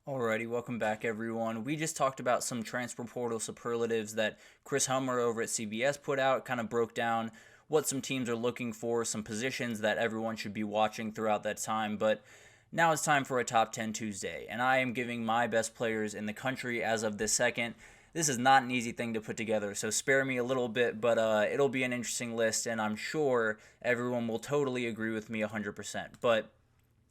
Alrighty, welcome back, everyone. We just talked about some transfer portal superlatives that Chris Hummer over at CBS put out, kind of broke down what some teams are looking for, some positions that everyone should be watching throughout that time. But now it's time for a Top 10 Tuesday, and I am giving my best players in the country as of this second. This is not an easy thing to put together, so spare me a little bit, but it'll be an interesting list, and I'm sure everyone will totally agree with me 100%. But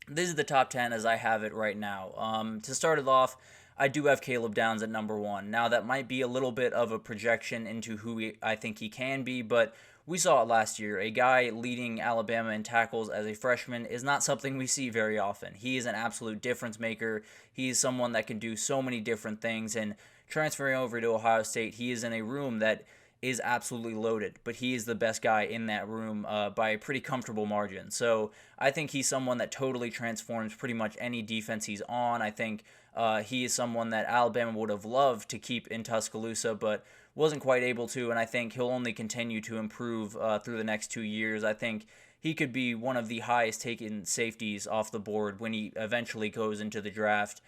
this is the top 10 as I have it right now. To start it off, I do have Caleb Downs at number one. Now, that might be a little bit of a projection into I think he can be, but we saw it last year. A guy leading Alabama in tackles as a freshman is not something we see very often. He is an absolute difference maker. He is someone that can do so many different things, and transferring over to Ohio State, he is in a room that is absolutely loaded, but he is the best guy in that room by a pretty comfortable margin. So I think he's someone that totally transforms pretty much any defense he's on. I think he is someone that Alabama would have loved to keep in Tuscaloosa, but wasn't quite able to, and I think he'll only continue to improve through the next 2 years. I think he could be one of the highest taken safeties off the board when he eventually goes into the draft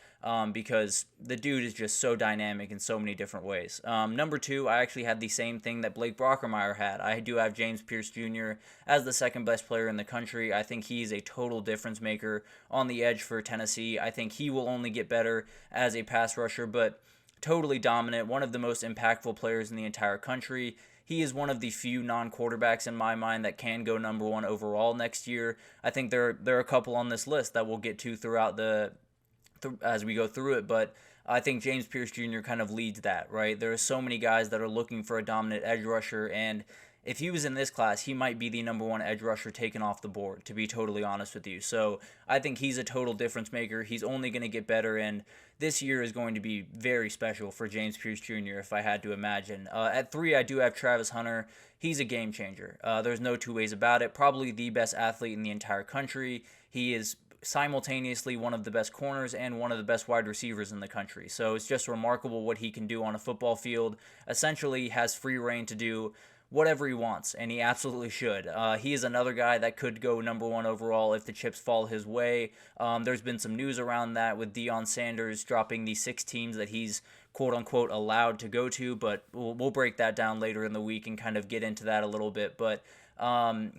because the dude is just so dynamic in so many different ways. Number two, I actually had the same thing that Blake Brockermeyer had. I do have James Pierce Jr. as the second best player in the country. I think he's a total difference maker on the edge for Tennessee. I think he will only get better as a pass rusher, but totally dominant, one of the most impactful players in the entire country. He is one of the few non-quarterbacks in my mind that can go number one overall next year. I think there are a couple on this list that we'll get to throughout as we go through it, but I think James Pierce Jr. kind of leads that, right? There are so many guys that are looking for a dominant edge rusher, and if he was in this class, he might be the number one edge rusher taken off the board, to be totally honest with you. So I think he's a total difference maker. He's only going to get better, and this year is going to be very special for James Pierce Jr., if I had to imagine. At three, I do have Travis Hunter. He's a game changer. There's no two ways about it. Probably the best athlete in the entire country. He is simultaneously one of the best corners and one of the best wide receivers in the country. So it's just remarkable what he can do on a football field. Essentially has free reign to do whatever he wants, and he absolutely should. He is another guy that could go number one overall if the chips fall his way. There's been some news around that with Deion Sanders dropping the 6 teams that he's quote-unquote allowed to go to, but we'll break that down later in the week and kind of get into that a little bit. But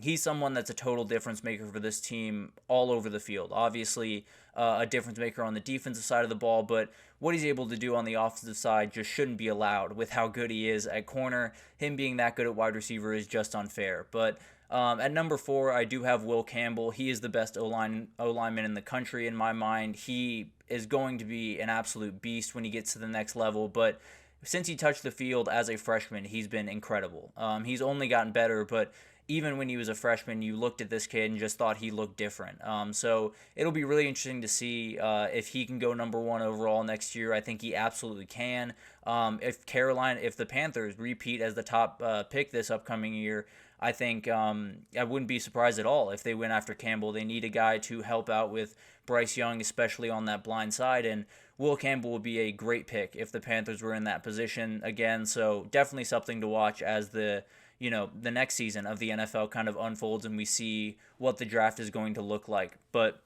he's someone that's a total difference maker for this team all over the field. Obviously, a difference maker on the defensive side of the ball, but what he's able to do on the offensive side just shouldn't be allowed with how good he is at corner. Him being that good at wide receiver is just unfair. But at number 4, I do have Will Campbell. He is the best O-lineman in the country in my mind. He is going to be an absolute beast when he gets to the next level, but since he touched the field as a freshman, he's been incredible. He's only gotten better, but even when he was a freshman, you looked at this kid and just thought he looked different. So it'll be really interesting to see if he can go number one overall next year. I think he absolutely can. If the Panthers repeat as the top pick this upcoming year, I think I wouldn't be surprised at all if they went after Campbell. They need a guy to help out with Bryce Young, especially on that blind side, and Will Campbell would be a great pick if the Panthers were in that position again. So definitely something to watch as the next season of the NFL kind of unfolds and we see what the draft is going to look like. But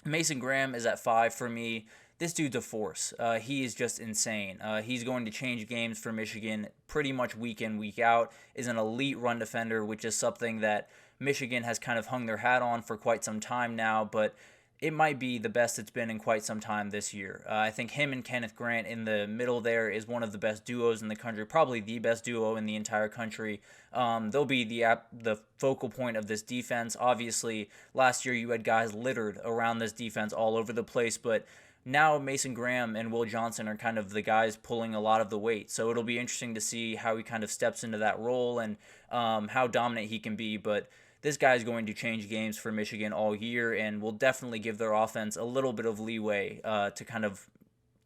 Mason Graham is at 5 for me. This dude's a force. He is just insane. He's going to change games for Michigan pretty much week in, week out, is an elite run defender, which is something that Michigan has kind of hung their hat on for quite some time now, but it might be the best it's been in quite some time this year. I think him and Kenneth Grant in the middle there is one of the best duos in the country, probably the best duo in the entire country. They'll be the focal point of this defense. Obviously, last year you had guys littered around this defense all over the place, but now Mason Graham and Will Johnson are kind of the guys pulling a lot of the weight. So it'll be interesting to see how he kind of steps into that role and how dominant he can be. But this guy is going to change games for Michigan all year and will definitely give their offense a little bit of leeway to kind of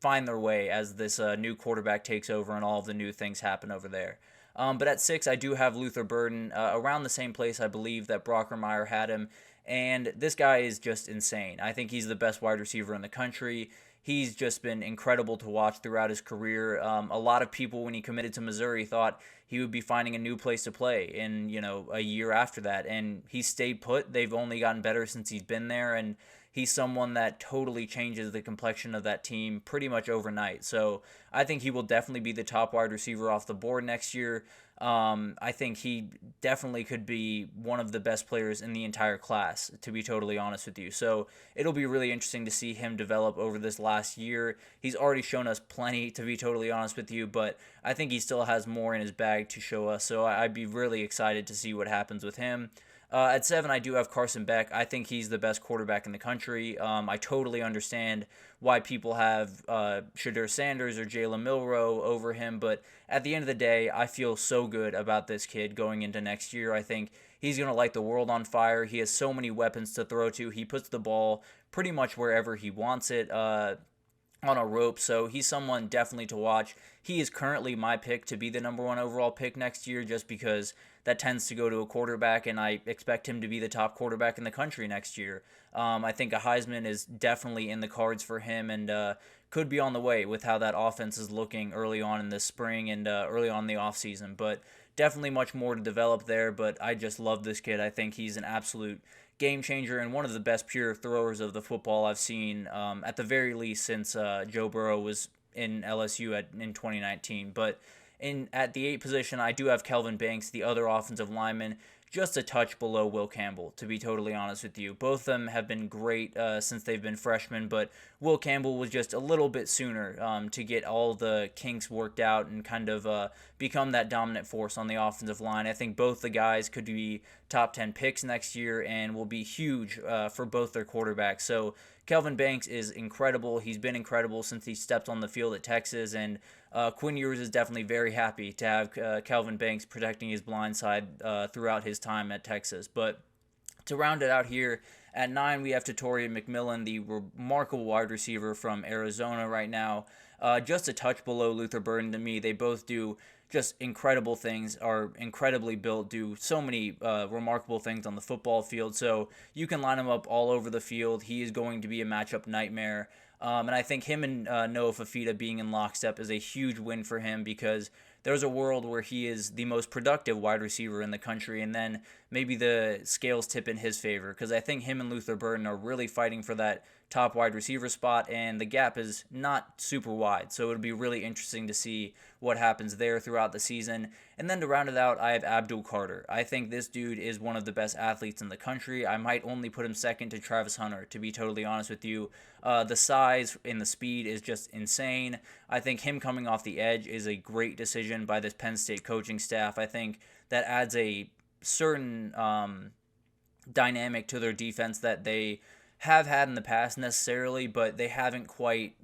find their way as this new quarterback takes over and all of the new things happen over there. But at 6, I do have Luther Burden around the same place I believe that Brockermeyer had him. And this guy is just insane. I think he's the best wide receiver in the country. He's just been incredible to watch throughout his career. A lot of people, when he committed to Missouri, thought he would be finding a new place to play in, a year after that. And he stayed put. They've only gotten better since he's been there. And he's someone that totally changes the complexion of that team pretty much overnight. So I think he will definitely be the top wide receiver off the board next year. I think he definitely could be one of the best players in the entire class, to be totally honest with you. So it'll be really interesting to see him develop over this last year. He's already shown us plenty, to be totally honest with you, but I think he still has more in his bag to show us. So I'd be really excited to see what happens with him. At 7, I do have Carson Beck. I think he's the best quarterback in the country. I totally understand why people have Shedeur Sanders or Jalen Milroe over him, but at the end of the day, I feel so good about this kid going into next year. I think he's going to light the world on fire. He has so many weapons to throw to. He puts the ball pretty much wherever he wants it. On a rope, so he's someone definitely to watch. He is currently my pick to be the number 1 overall pick next year, just because that tends to go to a quarterback, and I expect him to be the top quarterback in the country next year. I think a Heisman is definitely in the cards for him, and could be on the way with how that offense is looking early on in the spring and early on in the offseason. But definitely much more to develop there, but I just love this kid. I think he's an absolute game changer and one of the best pure throwers of the football I've seen, at the very least since Joe Burrow was in LSU in 2019. But at the 8 position, I do have Kelvin Banks, the other offensive lineman, just a touch below Will Campbell, to be totally honest with you. Both of them have been great since they've been freshmen, but Will Campbell was just a little bit sooner to get all the kinks worked out and kind of become that dominant force on the offensive line. I think both the guys could be top 10 picks next year and will be huge for both their quarterbacks. So Kelvin Banks is incredible. He's been incredible since he stepped on the field at Texas, and Quinn Ewers is definitely very happy to have Kelvin Banks protecting his blind side throughout his time at Texas. But to round it out here, at 9, we have Tatorian McMillan, the remarkable wide receiver from Arizona right now. Just a touch below Luther Burden to me. They both do just incredible things, are incredibly built, do so many remarkable things on the football field. So you can line him up all over the field. He is going to be a matchup nightmare. And I think him and Noah Fafita being in lockstep is a huge win for him, because there's a world where he is the most productive wide receiver in the country, and then maybe the scales tip in his favor, because I think him and Luther Burden are really fighting for that top wide receiver spot, and the gap is not super wide. So it'll be really interesting to see what happens there throughout the season. And then to round it out, I have Abdul Carter. I think this dude is one of the best athletes in the country. I might only put him second to Travis Hunter, to be totally honest with you. The size and the speed is just insane. I think him coming off the edge is a great decision by this Penn State coaching staff. I think that adds a certain dynamic to their defense that they have had in the past necessarily, but they haven't quite,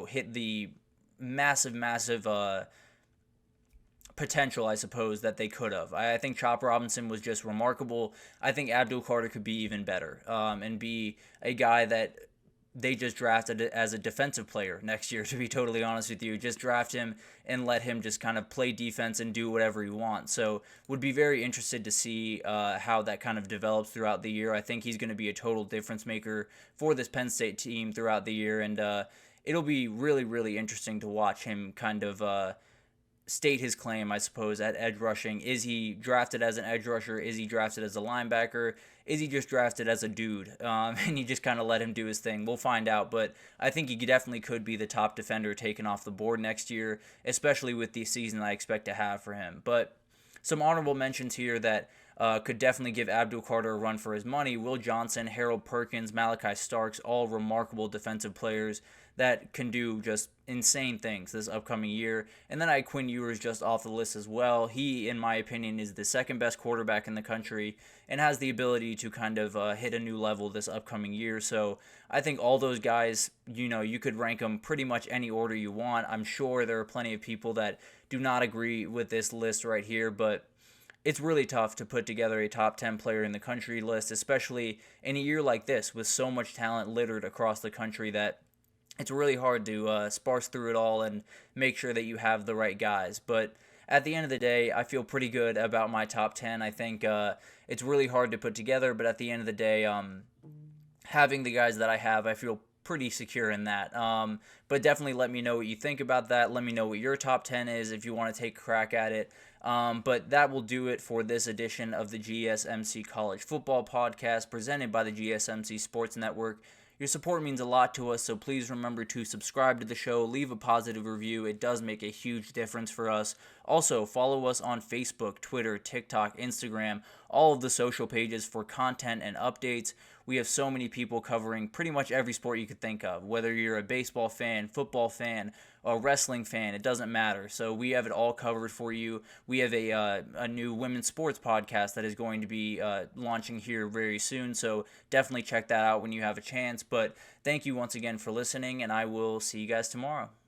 hit the massive potential, I suppose, that they could have. I think Chop Robinson was just remarkable. I think Abdul Carter could be even better, and be a guy that they just drafted as a defensive player next year, to be totally honest with you. Just draft him and let him just kind of play defense and do whatever he wants. So would be very interested to see how that kind of develops throughout the year. I think he's going to be a total difference maker for this Penn State team throughout the year, and it'll be really, really interesting to watch him kind of state his claim, I suppose, at edge rushing. Is he drafted as an edge rusher? Is he drafted as a linebacker? Is he just drafted as a dude? And you just kind of let him do his thing. We'll find out, but I think he definitely could be the top defender taken off the board next year, especially with the season I expect to have for him. But some honorable mentions here that could definitely give Abdul Carter a run for his money. Will Johnson, Harold Perkins, Malachi Starks, all remarkable defensive players that can do just insane things this upcoming year. And then I had Quinn Ewers just off the list as well. He, in my opinion, is the second best quarterback in the country and has the ability to kind of hit a new level this upcoming year. So I think all those guys, you could rank them pretty much any order you want. I'm sure there are plenty of people that do not agree with this list right here, but it's really tough to put together a top 10 player in the country list, especially in a year like this with so much talent littered across the country that it's really hard to sparse through it all and make sure that you have the right guys. But at the end of the day, I feel pretty good about my top 10. I think it's really hard to put together, but at the end of the day, having the guys that I have, I feel pretty secure in that. But definitely let me know what you think about that. Let me know what your top 10 is if you want to take a crack at it. But that will do it for this edition of the GSMC College Football Podcast presented by the GSMC Sports Network, Your support means a lot to us, so please remember to subscribe to the show, leave a positive review. It does make a huge difference for us. Also, follow us on Facebook, Twitter, TikTok, Instagram, all of the social pages for content and updates. We have so many people covering pretty much every sport you could think of. Whether you're a baseball fan, football fan, a wrestling fan, it doesn't matter. So we have it all covered for you. We have a new women's sports podcast that is going to be launching here very soon. So definitely check that out when you have a chance. But thank you once again for listening, and I will see you guys tomorrow.